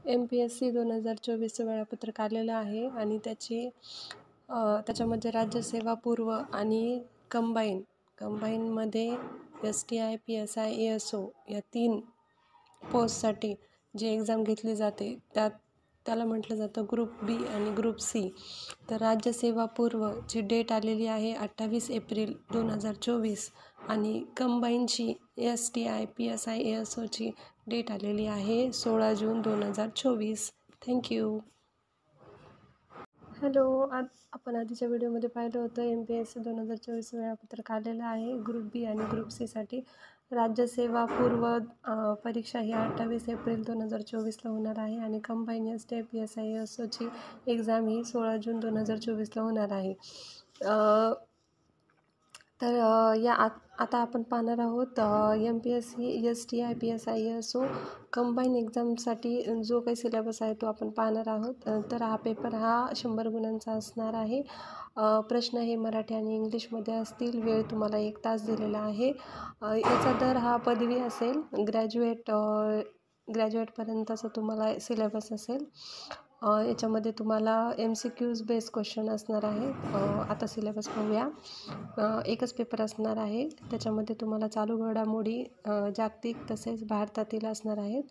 MPSC 2024चं वेळापत्रक आलेलं आहे आणि त्याच्यामध्ये राज्यसेवा पूर्व आणि कंबाईनमध्ये STI PSI ASO या 3 पोस्टसाठी जी एक्झाम घेतली जाते त्याला म्हटलं जातं ग्रुप बी आणि ग्रुप सी. तर राज्यसेवा पूर्वची डेट आलेली आहे 28 एप्रिल 2024 आणि कंबाईनची STI PSI ASOची डेट आलेली आहे 16 जून 2024. थँक्यू. हॅलो, आपण आधीच्या व्हिडिओमध्ये पाहिलं होतं MPSC 2024 वेळापत्रक आलेलं आहे ग्रुप बी आणि ग्रुप सीसाठी. राज्यसेवा पूर्व परीक्षा ही 28 एप्रिल 2024ला होणार आहे आणि कंबाईन STI PSI ASOची एक्झाम ही 16 जून 2024ला होणार आहे. तर आता आपण पाहणार आहोत MPSC STI PSI ASO combine एक्झामसाठी जो काही सिलेबस आहे तो आपण पाहणार आहोत. तर हा पेपर 100 गुणांचा असणार आहे. प्रश्न हे मराठी आणि इंग्लिशमध्ये असतील. वेळ तुम्हाला 1 तास दिलेला आहे. याचा दर पदवी असेल, ग्रॅज्युएटपर्यंतचा तुम्हाला सिलेबस असेल. याच्यामध्ये तुम्हाला MCQs बेस्ड क्वेश्चन असणार आहे. आता सिलेबस पाहूया. एकच पेपर असणार आहे. त्याच्यामध्ये तुम्हाला चालू घडामोडी जागतिक तसेच भारतातील असणार आहेत.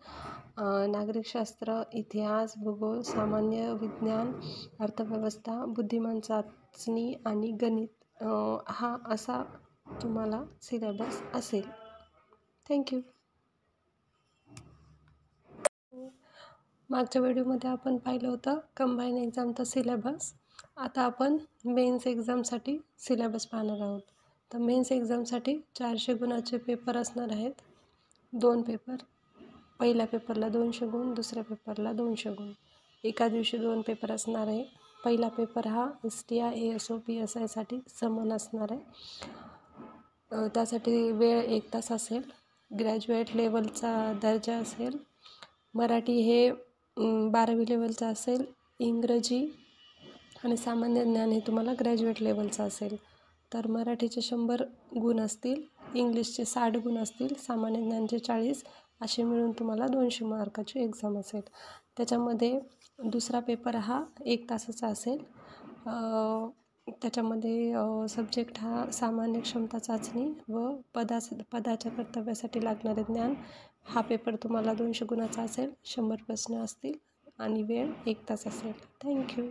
नागरिकशास्त्र, इतिहास, भूगोल, सामान्य विज्ञान, अर्थव्यवस्था, बुद्धिमान चाचणी आणि गणित असा तुम्हाला सिलेबस असेल. थँक्यू. मागच्या व्हिडिओमध्ये आपण पाहिलं होतं कंबाईन एक्झामचा सिलेबस. आता आपण मेन्स एक्झामसाठी सिलेबस पाहणार आहोत. तर मेन्स एक्झामसाठी 400 गुणाचे पेपर असणार आहेत. 2 पेपर. पहिल्या पेपरला 200 गुण, दुसऱ्या पेपरला 200 गुण. एका दिवशी 2 पेपर असणार आहे. पहिला पेपर STI ASO PSIसाठी समान असणार आहे. त्यासाठी वेळ 1 तास असेल. ग्रॅज्युएट लेवलचा दर्जा असेल. मराठी हे 12वी लेवलचा असेल. इंग्रजी आणि सामान्य ज्ञान हे तुम्हाला ग्रॅज्युएट लेवलचं असेल. तर मराठीचे 100 गुण असतील, इंग्लिशचे 60 गुण असतील, सामान्य ज्ञानचे 40 असे मिळून तुम्हाला 200 मार्काची एक्झाम असेल. त्याच्यामध्ये दुसरा पेपर 1 तासाचा असेल. त्याच्यामध्ये सब्जेक्ट सामान्य क्षमता चाचणी व पदाच्या कर्तव्यासाठी लागणारे ज्ञान. पेपर तुम्हाला 200 गुणाचा असेल. 100 प्रश्न असतील आणि वेळ 1 तास असेल. थँक्यू.